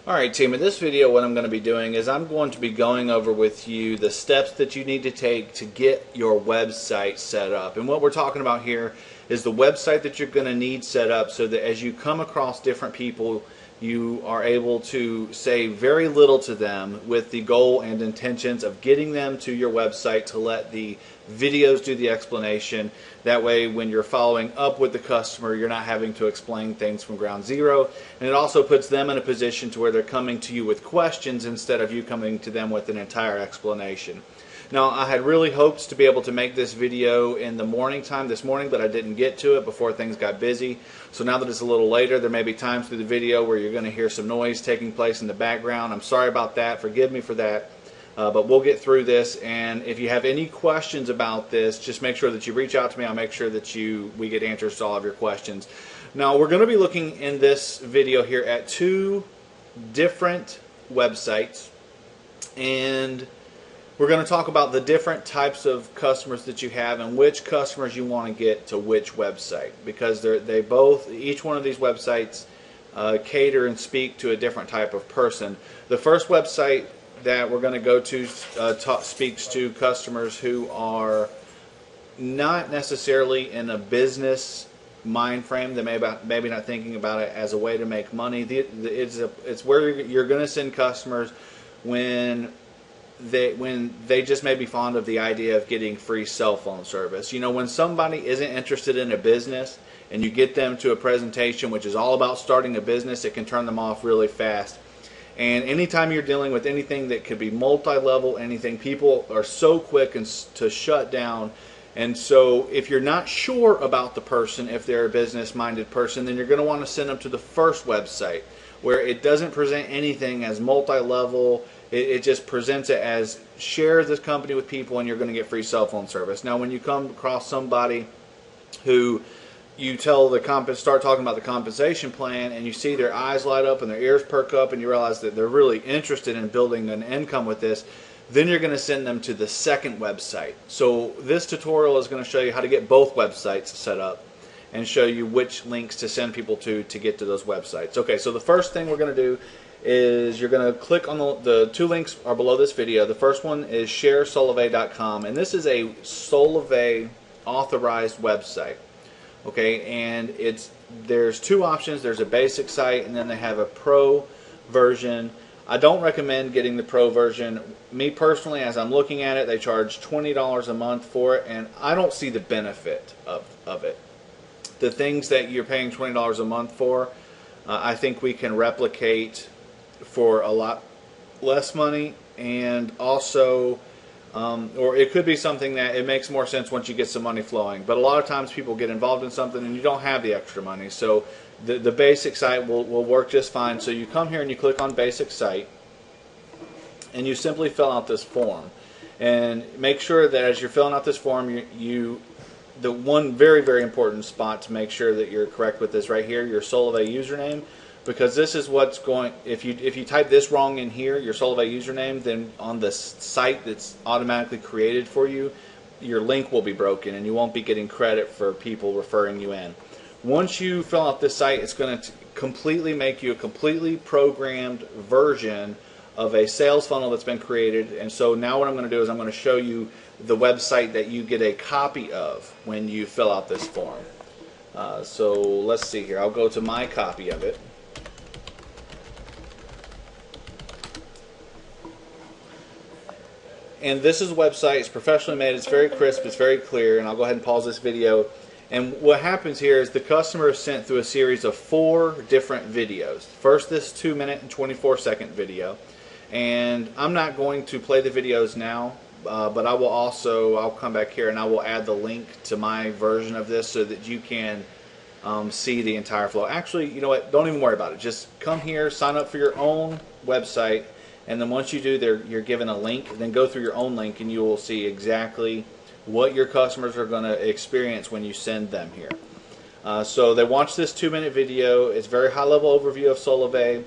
Alright team, in this video what I'm going to be doing is I'm going to be going over with you the steps that you need to take to get your website set up. And what we're talking about here is the website that you're going to need set up so that as you come across different people, you are able to say very little to them with the goal and intentions of getting them to your website to let the videos do the explanation. That way when you're following up with the customer, you're not having to explain things from ground zero, and it also puts them in a position to where they're coming to you with questions instead of you coming to them with an entire explanation. Now, I had really hoped to be able to make this video in the morning time this morning, but I didn't get to it before things got busy. So now that it's a little later, there may be times through the video where you're going to hear some noise taking place in the background. I'm sorry about that. Forgive me for that. But we'll get through this, and if you have any questions about this, just make sure that you reach out to me. I'll make sure that we get answers to all of your questions. Now, we're going to be looking in this video here at two different websites, and we're going to talk about the different types of customers that you have and which customers you want to get to which website, because each one of these websites cater and speak to a different type of person. The first website that we're going to go to speaks to customers who are not necessarily in a business mind frame. They maybe not thinking about it as a way to make money. It's where you're going to send customers when they just may be fond of the idea of getting free cell phone service. You know, when somebody isn't interested in a business and you get them to a presentation which is all about starting a business, it can turn them off really fast. And anytime you're dealing with anything that could be multi-level, anything, people are so quick to shut down. And so if you're not sure about the person, if they're a business-minded person, then you're going to want to send them to the first website where it doesn't present anything as multi-level. It just presents it as share this company with people and you're going to get free cell phone service. Now, when you come across somebody who you start talking about the compensation plan, and you see their eyes light up and their ears perk up and you realize that they're really interested in building an income with this, then you're going to send them to the second website. So this tutorial is going to show you how to get both websites set up and show you which links to send people to get to those websites. Okay, so the first thing we're going to do is you're going to click on the two links are below this video. The first one is sharesolavei.com, and this is a Solavei authorized website. Okay, and there's two options. There's a basic site, and then they have a pro version. I don't recommend getting the pro version. Me personally, as I'm looking at it, they charge $20 a month for it, and I don't see the benefit of it. The things that you're paying $20 a month for, I think we can replicate for a lot less money, and also or it could be something that it makes more sense once you get some money flowing. But a lot of times people get involved in something and you don't have the extra money. So the basic site will work just fine. So you come here and you click on basic site and you simply fill out this form. And make sure that as you're filling out this form, the one very, very important spot to make sure that you're correct with this right here, your Solavei username. Because this is what's going, if you type this wrong in here, your Solavei username, then on the site that's automatically created for you, your link will be broken and you won't be getting credit for people referring you in. Once you fill out this site, it's going to completely make you a completely programmed version of a sales funnel that's been created. And so now what I'm going to do is I'm going to show you the website that you get a copy of when you fill out this form. So let's see here. I'll go to my copy of it. And this is a website. It's professionally made. It's very crisp. It's very clear. And I'll go ahead and pause this video. And what happens here is the customer is sent through a series of 4 different videos. First, this 2-minute and 24-second video. And I'm not going to play the videos now, but I'll come back here and I will add the link to my version of this so that you can see the entire flow. Actually, you know what? Don't even worry about it. Just come here, sign up for your own website. And then once you do, you're given a link. Then go through your own link and you will see exactly what your customers are going to experience when you send them here. So they watch this 2-minute video. It's a very high-level overview of Solavei.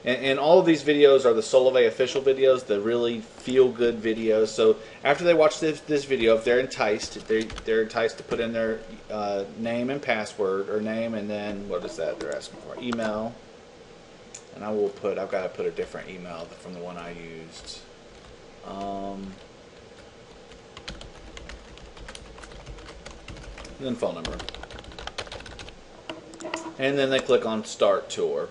And all of these videos are the Solavei official videos, the really feel-good videos. So after they watch this video, if they're enticed to put in their name and password, or name and then, what is that they're asking for? Email. And I've got to put a different email from the one I used. And then phone number. And then they click on Start Tour.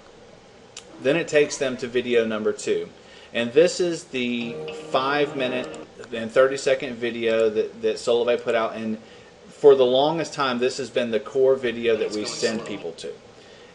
Then it takes them to video number 2. And this is the 5-minute and 30-second video that Solavei put out. And for the longest time, this has been the core video that we send people to.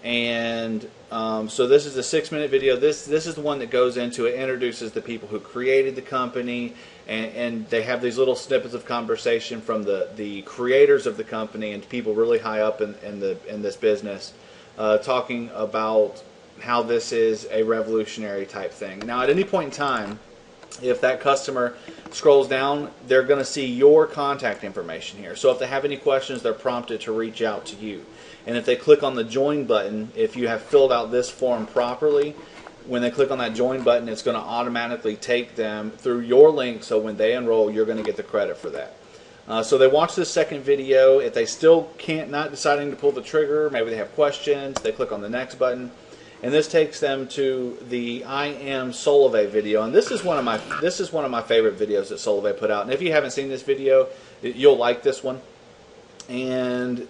And so this is a 6-minute video. This is the one that goes into it, introduces the people who created the company, and they have these little snippets of conversation from the creators of the company and people really high up in this business, talking about how this is a revolutionary type thing. Now, at any point in time, if that customer scrolls down, they're going to see your contact information here. So if they have any questions, they're prompted to reach out to you. And if they click on the join button, if you have filled out this form properly, when they click on that join button, it's going to automatically take them through your link, so when they enroll, you're going to get the credit for that. So they watch this second video. If they still not deciding to pull the trigger, maybe they have questions, they click on the next button. And this takes them to the I Am Solavei video, and this is one of my favorite videos that Solavei put out. And if you haven't seen this video, you'll like this one. And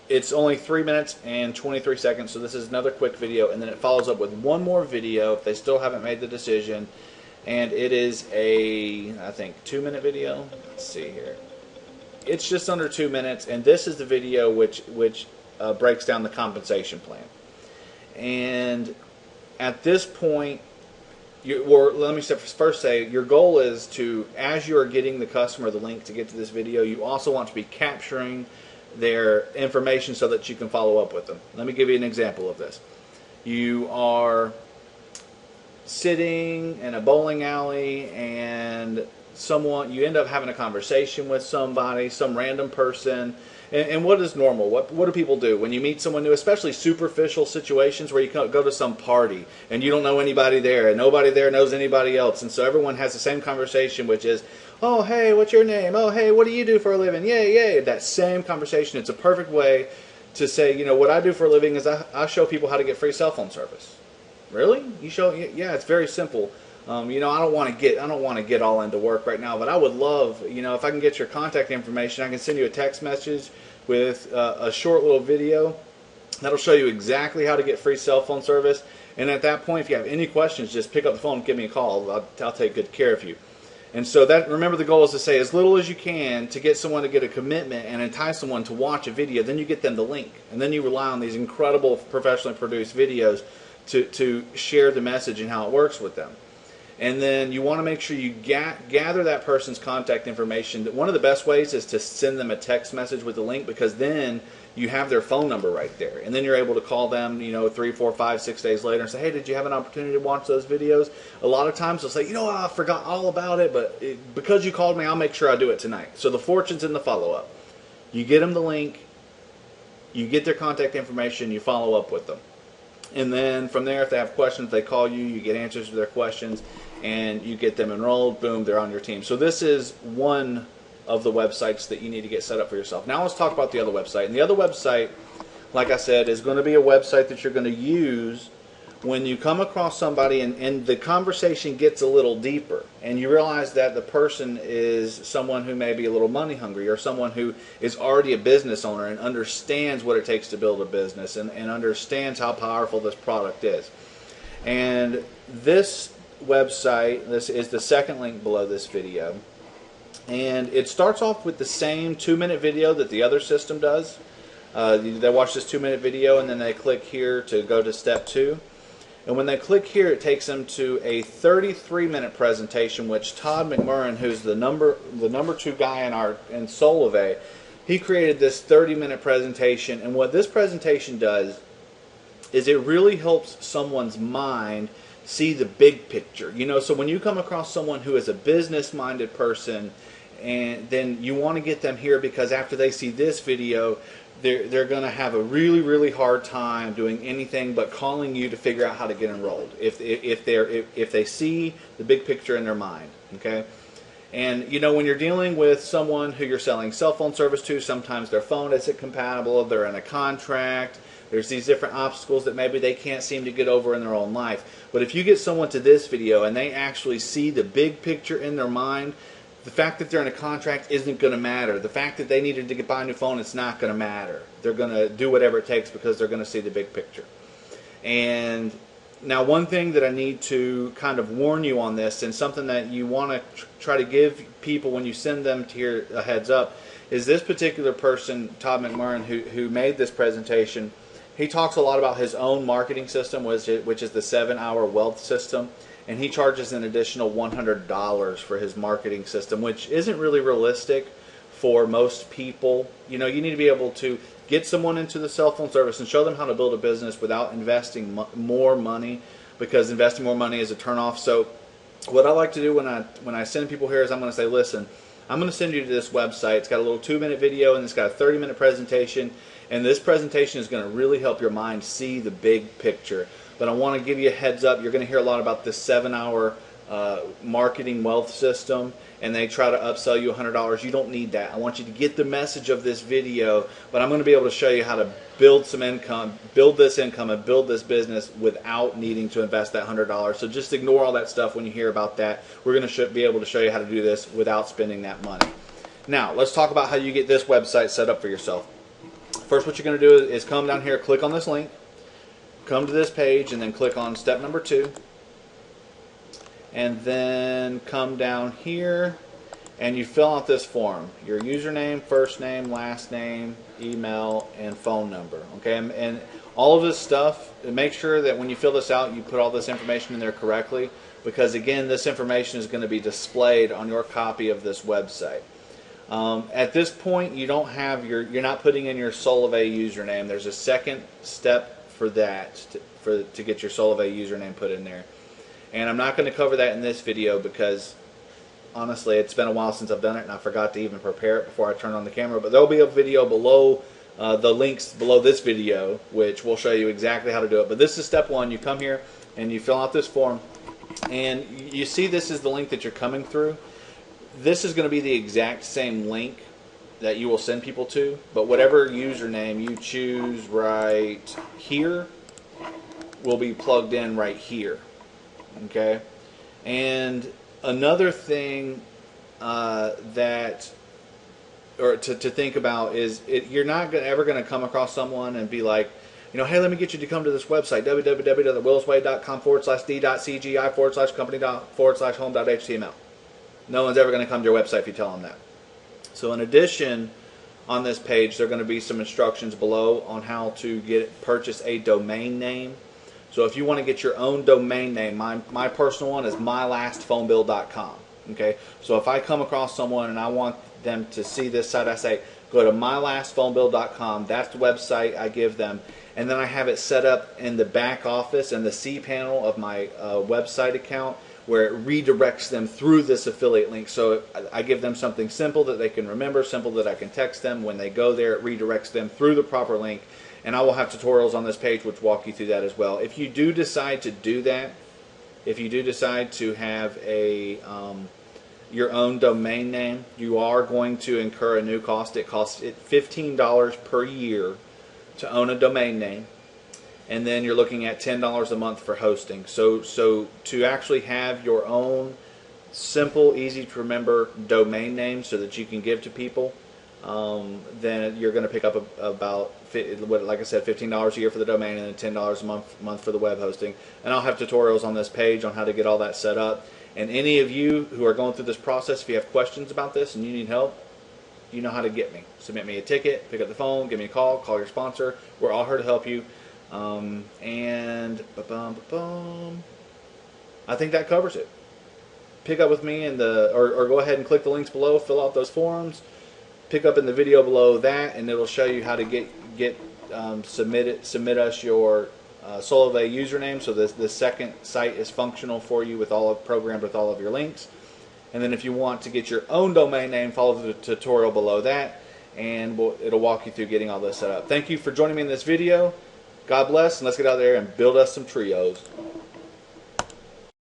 it's only 3 minutes and 23 seconds, so this is another quick video, and then it follows up with one more video if they still haven't made the decision, and it is a, I think, 2-minute video. Let's see here. It's just under 2 minutes, and this is the video which breaks down the compensation plan. And at this point, let me first say, your goal is to, as you are getting the customer the link to get to this video, you also want to be capturing their information so that you can follow up with them. Let me give you an example of this. You are sitting in a bowling alley and you end up having a conversation with somebody, some random person. And what is normal? What do people do when you meet someone new, especially superficial situations where you go to some party and you don't know anybody there and nobody there knows anybody else, and so everyone has the same conversation, which is, oh, hey, what's your name? Oh, hey, what do you do for a living? Yay, yay. That same conversation. It's a perfect way to say, you know, what I do for a living is I show people how to get free cell phone service. Really? You show? Yeah, it's very simple. You know, I don't want to get all into work right now, but I would love, you know, if I can get your contact information, I can send you a text message with a short little video that'll show you exactly how to get free cell phone service. And at that point, if you have any questions, just pick up the phone and give me a call. I'll take good care of you. And so remember, the goal is to say as little as you can to get someone to get a commitment and entice someone to watch a video. Then you get them the link, and then you rely on these incredible professionally produced videos to share the message and how it works with them. And then you want to make sure you gather that person's contact information. One of the best ways is to send them a text message with the link, because then you have their phone number right there. And then you're able to call them, you know, 3, 4, 5, 6 days later and say, hey, did you have an opportunity to watch those videos? A lot of times they'll say, you know, I forgot all about it, but because you called me, I'll make sure I do it tonight. So the fortune's in the follow-up. You get them the link, you get their contact information, you follow up with them. And then from there, if they have questions, they call you, you get answers to their questions, and you get them enrolled. Boom, they're on your team. So this is one of the websites that you need to get set up for yourself. Now let's talk about the other website. And the other website, like I said, is going to be a website that you're going to use when you come across somebody and the conversation gets a little deeper, and you realize that the person is someone who may be a little money hungry, or someone who is already a business owner and understands what it takes to build a business and understands how powerful this product is. And this website, this is the second link below this video, and it starts off with the same 2-minute video that the other system does. They watch this 2-minute video, and then they click here to go to step 2. And when they click here, it takes them to a 33-minute presentation, which Todd McMurrin, who's the number 2 guy in Solavei, he created this 30-minute presentation. And what this presentation does is it really helps someone's mind see the big picture. You know, so when you come across someone who is a business-minded person, and then you want to get them here, because after they see this video, they're going to have a really, really hard time doing anything but calling you to figure out how to get enrolled if they see the big picture in their mind. Okay, and you know, when you're dealing with someone who you're selling cell phone service to, sometimes their phone isn't compatible, they're in a contract, There's these different obstacles that maybe they can't seem to get over in their own life. But if you get someone to this video and they actually see the big picture in their mind, the fact that they're in a contract isn't going to matter. The fact that they needed to buy a new phone, it's not going to matter. They're going to do whatever it takes because they're going to see the big picture. And now, one thing that I need to kind of warn you on this, and something that you want to try to give people when you send them to hear a heads up, is this particular person, Todd McMurrin, who made this presentation. He talks a lot about his own marketing system, which is the 7-hour wealth system, and he charges an additional $100 for his marketing system, which isn't really realistic for most people. You know, you need to be able to get someone into the cell phone service and show them how to build a business without investing more money, because investing more money is a turnoff. So what I like to do when I send people here is I'm going to say, listen, I'm going to send you to this website. It's got a little 2-minute video and it's got a 30-minute presentation, and this presentation is going to really help your mind see the big picture. But I want to give you a heads up. You're going to hear a lot about this 7-hour marketing wealth system, and they try to upsell you $100. You don't need that. I want you to get the message of this video, but I'm going to be able to show you how to build some income, build this income, and build this business without needing to invest that $100. So just ignore all that stuff when you hear about that. We're going to be able to show you how to do this without spending that money. Now, let's talk about how you get this website set up for yourself. First, what you're going to do is come down here, click on this link, come to this page, and then click on step number 2. And then come down here and you fill out this form. Your username, first name, last name, email, and phone number. Okay, and all of this stuff, make sure that when you fill this out, you put all this information in there correctly, because again, this information is going to be displayed on your copy of this website. At this point, you don't have you're not putting in your Solavei username. There's a second step for that, to get your Solavei username put in there. And I'm not going to cover that in this video because, honestly, it's been a while since I've done it, and I forgot to even prepare it before I turned on the camera. But there'll be a video below the links below this video, which will show you exactly how to do it. But this is step 1. You come here and you fill out this form, and you see this is the link that you're coming through. This is going to be the exact same link that you will send people to, but whatever username you choose right here will be plugged in right here. Okay, and another thing to think about is you're not ever going to come across someone and be like, you know, hey, let me get you to come to this website, www.williswade.com/d.cgi/company./home.html. No one's ever going to come to your website if you tell them that. So in addition, on this page, there are going to be some instructions below on how to purchase a domain name. So if you want to get your own domain name, my personal one is mylastphonebill.com. Okay, so if I come across someone and I want them to see this site, I say go to mylastphonebill.com. That's the website I give them, and then I have it set up in the back office and the C panel of my website account, where it redirects them through this affiliate link. So I give them something simple that they can remember, simple that I can text them. When they go there, it redirects them through the proper link. And I will have tutorials on this page which walk you through that as well. If you do decide to do that, if you do decide to have your own domain name, you are going to incur a new cost. It costs $15 per year to own a domain name, and then you're looking at $10 a month for hosting. So to actually have your own simple, easy to remember domain name so that you can give to people, then you're going to pick up about, like I said, $15 a year for the domain, and then $10 a month for the web hosting. And I'll have tutorials on this page on how to get all that set up. And any of you who are going through this process, if you have questions about this and you need help, you know how to get me. Submit me a ticket, pick up the phone, give me a call your sponsor. We're all here to help you. I think that covers it. Pick up with me or go ahead and click the links below, fill out those forms. Pick up in the video below that, and it'll show you how to submit us your Solavei username, so the second site is functional for you programmed with all of your links. And then if you want to get your own domain name, follow the tutorial below that, and it'll walk you through getting all this set up. Thank you for joining me in this video. God bless, and let's get out there and build us some trios.